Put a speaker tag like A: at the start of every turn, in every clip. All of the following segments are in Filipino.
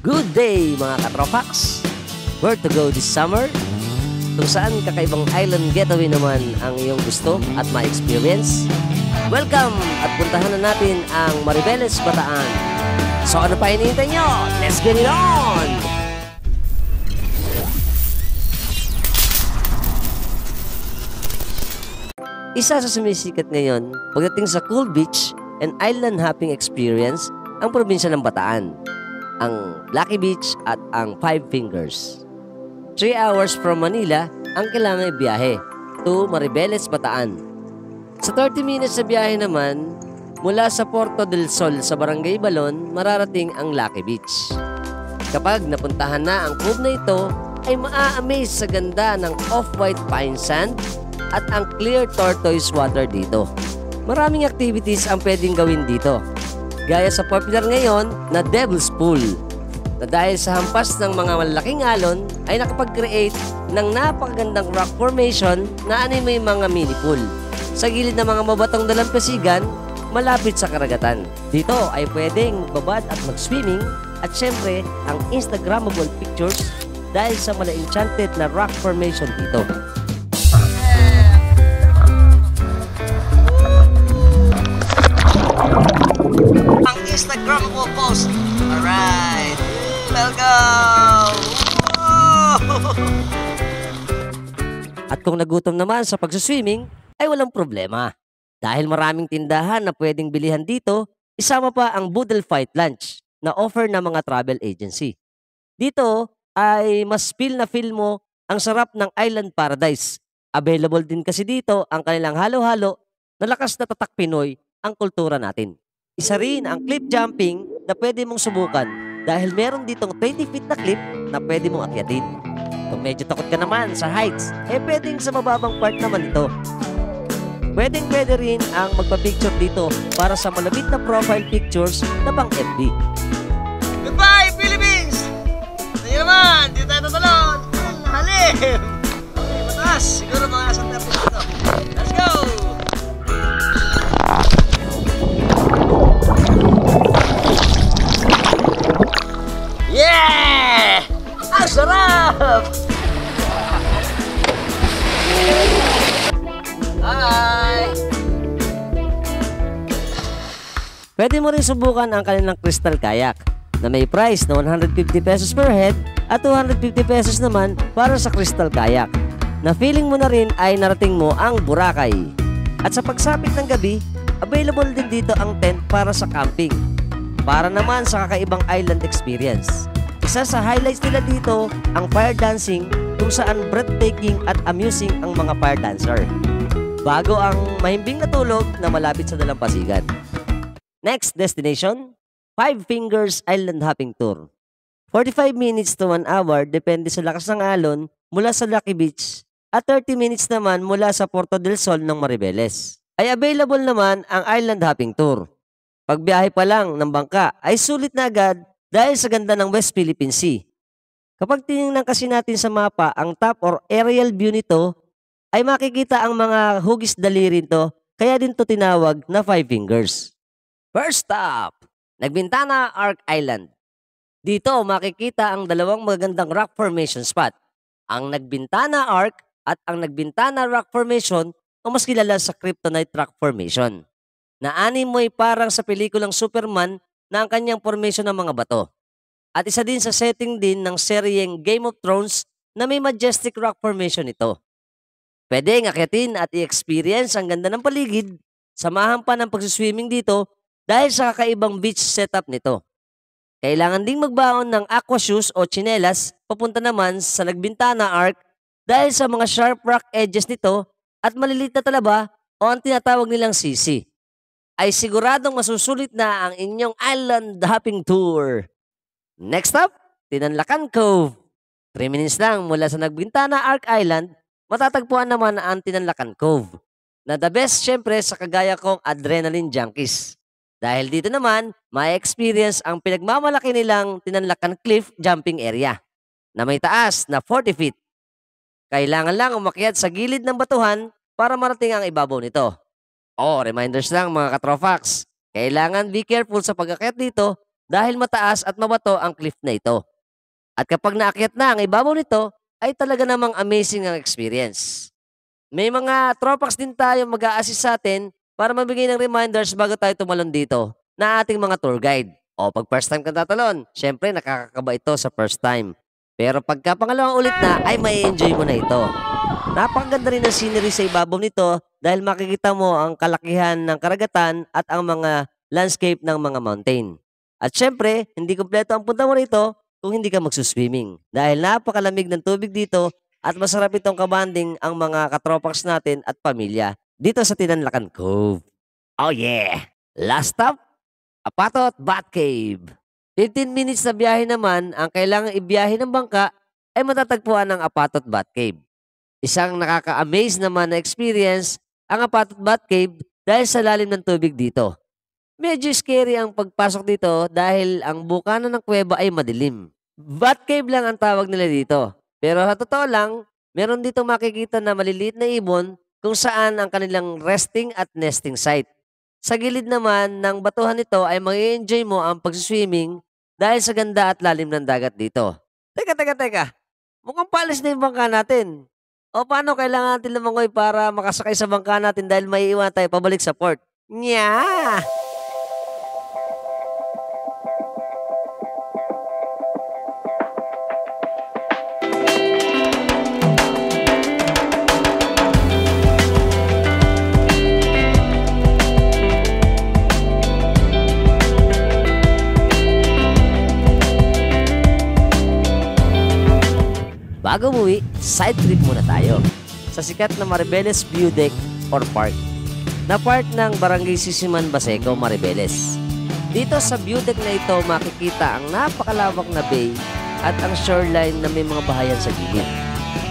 A: Good day mga katropax! Where to go this summer? Kung saan kakaibang island getaway naman ang iyong gusto at ma-experience? Welcome at puntahan na natin ang Maribeles, Bataan. So ano pa hinihintay nyo? Let's get it on! Isa sa sumisikat ngayon pagdating sa cool beach and island hopping experience ang probinsya ng Bataan, ang Lucky Beach at ang Five Fingers. 3 hours from Manila ang kailangan ibiyahe to Maribeles, Bataan. Sa 30 minutes sa biyahe naman, mula sa Puerto del Sol sa Barangay Balon, mararating ang Lucky Beach. Kapag napuntahan na ang cove na ito, ay maa-amaze sa ganda ng off-white pine sand at ang clear tortoise water dito. Maraming activities ang pwedeng gawin dito, gaya sa popular ngayon na Devil's Pool, na dahil sa hampas ng mga malaking alon ay nakapag-create ng napakagandang rock formation na may mga mini pool sa gilid ng mga mabatong dalampasigan malapit sa karagatan. Dito ay pwedeng babad at mag-swimming at syempre ang Instagrammable pictures dahil sa mala-enchanted na rock formation dito. Ang Instagrammable post. Alright. Welcome! At kung nagutom naman sa pagsuswimming, ay walang problema. Dahil maraming tindahan na pwedeng bilihan dito, isama pa ang Boodle Fight Lunch na offer ng mga travel agency. Dito ay mas feel na feel mo ang sarap ng Island Paradise. Available din kasi dito ang kanilang halo-halo na lakas na tatak Pinoy ang kultura natin. Isa rin ang cliff jumping na pwede mong subukan dahil meron ditong 20 feet na cliff na pwede mong akyatin. Kung medyo takot ka naman sa heights, pwedeng sa mababang part naman ito. Pwede rin ang magpa-picture dito para sa malapit na profile pictures na pang FB.
B: Goodbye, Philippines! Sige naman, dito tayo tatalon. Halim! Okay, mataas. Siguro mga nasa 30 dito. Let's go! Yeah! Ang sarap! Hi!
A: Pwede mo rin subukan ang kanilang crystal kayak na may price na 150 pesos per head at 250 pesos naman para sa crystal kayak na feeling mo na rin ay narating mo ang Boracay. At sa pagsapit ng gabi, available din dito ang tent para sa camping, para naman sa kakaibang island experience. Isa sa highlights nila dito ang fire dancing, kung saan breathtaking at amusing ang mga fire dancer, bago ang mahimbing na tulog na malapit sa dalampasigan. Next destination, Five Fingers Island Hopping Tour. 45 minutes to 1 hour depende sa lakas ng alon mula sa Lucky Beach at 30 minutes naman mula sa Puerto del Sol ng Maribeles. Ay available naman ang Island Hopping Tour. Pagbiyahe pa lang ng bangka ay sulit na agad dahil sa ganda ng West Philippine Sea. Kapag tinignan kasi natin sa mapa ang top or aerial view nito, ay makikita ang mga hugis daliri nito, kaya din to tinawag na Five Fingers. First stop, Nagbintana Arc Island. Dito makikita ang dalawang magagandang rock formation spot, ang Nagbintana Arc at ang Nagbintana Rock Formation o mas kilala sa Kryptonite Rock Formation. Naanimoy parang sa pelikulang Superman na ang kanyang formation ng mga bato. At isa din sa setting din ng seryeng Game of Thrones na may majestic rock formation ito. Pwede ngakyatin at i-experience ang ganda ng paligid, samahan pa ng pagsuswimming dito dahil sa kakaibang beach setup nito. Kailangan ding magbaon ng aqua shoes o tsinelas papunta naman sa Nagbintana Arc dahil sa mga sharp rock edges nito at maliliit na talaba o ang tinatawag nilang sisi. Ay siguradong masusulit na ang inyong island hopping tour. Next up, Tinanlacan Cove. 3 minutes lang mula sa Nagbintana Arc Island, matatagpuan naman ang Tinanlacan Cove, na the best syempre sa kagaya kong adrenaline junkies. Dahil dito naman, may experience ang pinagmamalaki nilang Tinanlacan Cliff Jumping Area na may taas na 40 feet. Kailangan lang umakyat sa gilid ng batuhan para marating ang ibabaw nito. Reminders lang mga katrofax, kailangan be careful sa pag-akyat dito dahil mataas at mabato ang cliff na ito. At kapag naakyat na ang ibabaw nito, ay talaga namang amazing ang experience. May mga tropax din tayo mag-a-assist sa atin para mabigay ng reminders bago tayo tumalon dito na ating mga tour guide. O pag first time ka tatalon, syempre nakakakaba ito sa first time. Pero pagka pangalawang ulit na, ay may enjoy mo na ito. Napakaganda rin ang scenery sa ibabaw nito dahil makikita mo ang kalakihan ng karagatan at ang mga landscape ng mga mountain. At syempre, hindi kumpleto ang punta mo rito kung hindi ka magsuswimming. Dahil napakalamig ng tubig dito at masarap itong kabanding ang mga katropax natin at pamilya dito sa Tinanlacan Cove. Oh yeah! Last stop, Apatot Bat Cave. 15 minutes na biyahe naman ang kailangang ibiyahe ng bangka ay matatagpuan ng Apatot Bat Cave. Isang nakaka-amaze naman na experience ang Apatot Bat Cave dahil sa lalim ng tubig dito. Medyo scary ang pagpasok dito dahil ang bukana ng kuweba ay madilim. Bat Cave lang ang tawag nila dito. Pero sa totoo lang, meron dito makikita na maliliit na ibon kung saan ang kanilang resting at nesting site. Sa gilid naman ng batuhan nito ay mag-enjoy mo ang pagsiswimming dahil sa ganda at lalim ng dagat dito. Teka. Mukhang palis na yung bangka natin. O paano kailangan natin lumangoy para makasakay sa bangka natin dahil may iwan tayo pabalik sa port? Nya! Bago umuwi, side trip muna tayo sa sikat na Maribeles View Deck or Park na part ng Barangay Sisiman, Baseco, Maribeles. Dito sa view deck na ito makikita ang napakalawak na bay at ang shoreline na may mga bahayan sa gilid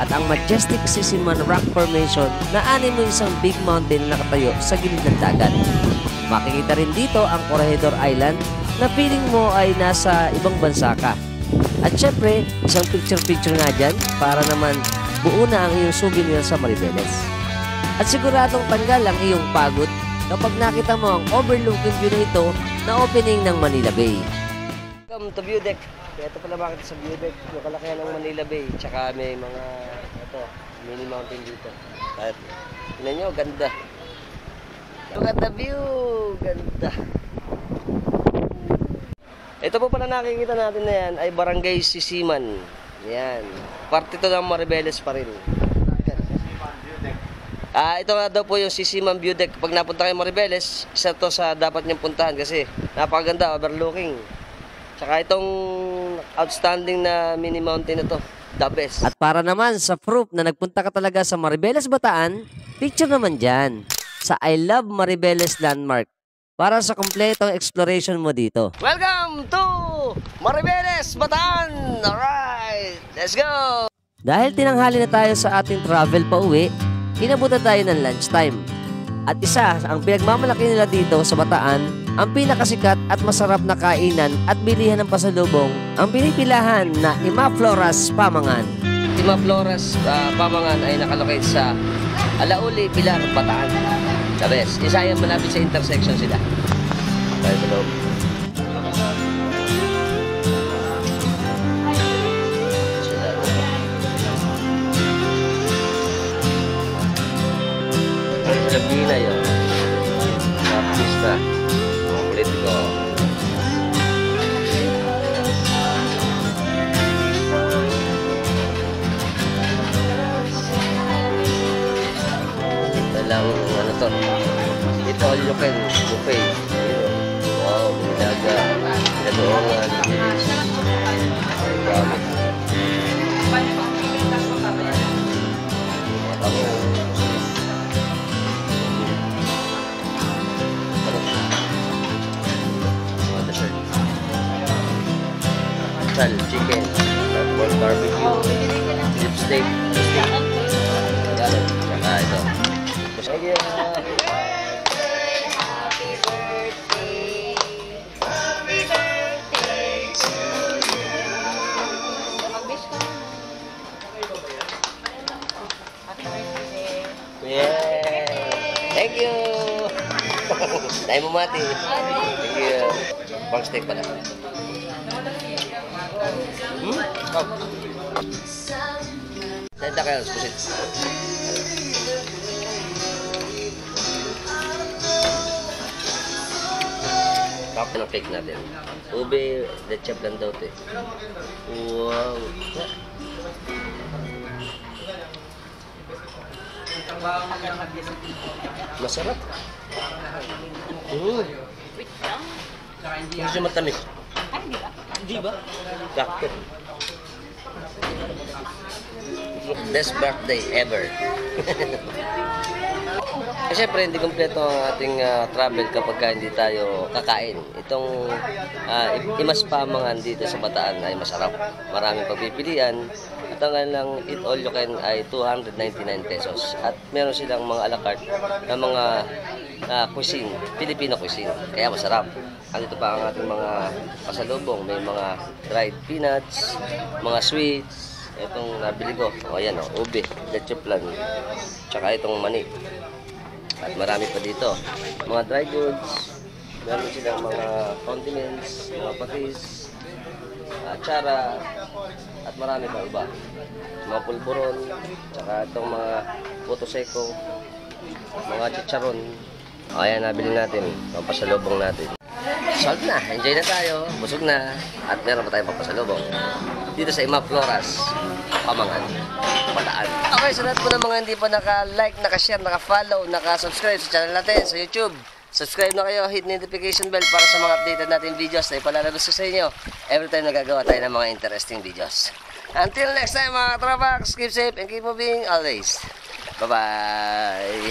A: at ang majestic Sisiman Rock Formation na mo isang big mountain na nakatayo sa gilid ng dagat. Makikita rin dito ang Corregidor Island na feeling mo ay nasa ibang bansa ka. At syempre, isang picture-picture nga dyan para naman buo na ang iyong souvenir sa Maribeles. At siguradong tanggal ang iyong pagod kapag nakita mo ang overlooking view na ito na opening ng Manila Bay. Welcome to view deck. Ito pala bakit sa view deck, yung kalakihan ng Manila Bay. Tsaka may mga mini mountain dito. At tignan nyo, ganda. Look at the view, ganda. Ito po pala nakikita natin na yan ay Barangay Sisiman. Yan. Parte ito ng Maribeles pa rin. Ito nga daw po yung Sisiman View Deck. Pag napunta kayo Maribeles, isa to sa dapat niyong puntahan kasi napakaganda, overlooking. Tsaka itong outstanding na mini mountain na to, the best. At para naman sa proof na nagpunta ka talaga sa Maribeles, Bataan, picture naman dyan sa I Love Maribeles Landmark para sa kompletong exploration mo dito. Welcome to Maribeles, Bataan! Alright, let's go! Dahil tinanghali na tayo sa ating travel pa uwi, inabutan tayo ng lunchtime. At isa ang pinagmamalaki nila dito sa Bataan, ang pinakasikat at masarap na kainan at bilihan ng pasalubong, ang pinipilahan na Imafloras Pamangan. Imafloras Pamangan ay nakalocate sa Alauli, Pilar, Bataan. The best. Isa yung malapit sa intersection sila. Tayo sa loob. Labina yun. Baptista. Let's go. Dalang ano to. Ito all you can buffet. Wow, binaga. Pinadoongan. Yes. Ay, gamit. Chicken, pork barbecue, beef steak, tsaka ito. Thank you. Yeah. Thank you. Tayo mo mati. Thank you. Pork steak pala. Oh. Tenda kayo, pusit. Tapos ng cake natin. Ube, lechap lang daw ito. Wow. Masarap. Hindi siya matamis. Hindi ba? Sakto. Best birthday ever. Siyempre, hindi kompleto ang ating travel kapag hindi tayo kakain. Itong Imas Pamangan dito sa Bataan ay masarap. Maraming pagpipilian. At ang kanilang eat all you can ay 299 pesos. At meron silang mga a la carte na mga cuisine, Filipino cuisine. Kaya masarap. Andito pa ang ating mga pasalubong. May mga dried peanuts, mga sweets. Itong nabili ko. O ayan o, ube, leche plan. Tsaka itong mani. At marami pa dito. Mga dry goods. Meron silang mga condiments, mga patis, atsara, at marami pa iba. Mga pulburon, tsaka itong mga puto seko, mga chicharon. O ayan, nabili natin. Pampasalubong natin. Solve na. Enjoy na tayo. Busog na. At meron pa tayong pampasalubong. Dito sa Ima Floras, Pamangan, Bataan. Okay, sa lahat po ng mga hindi pa naka-like, naka-share, naka-follow, naka-subscribe sa channel natin sa YouTube. Subscribe na kayo, hit notification bell para sa mga updated natin videos na ipalalabas sa inyo. Every time nagagawa tayo ng mga interesting videos. Until next time mga tropa, keep safe and keep moving always. Bye-bye!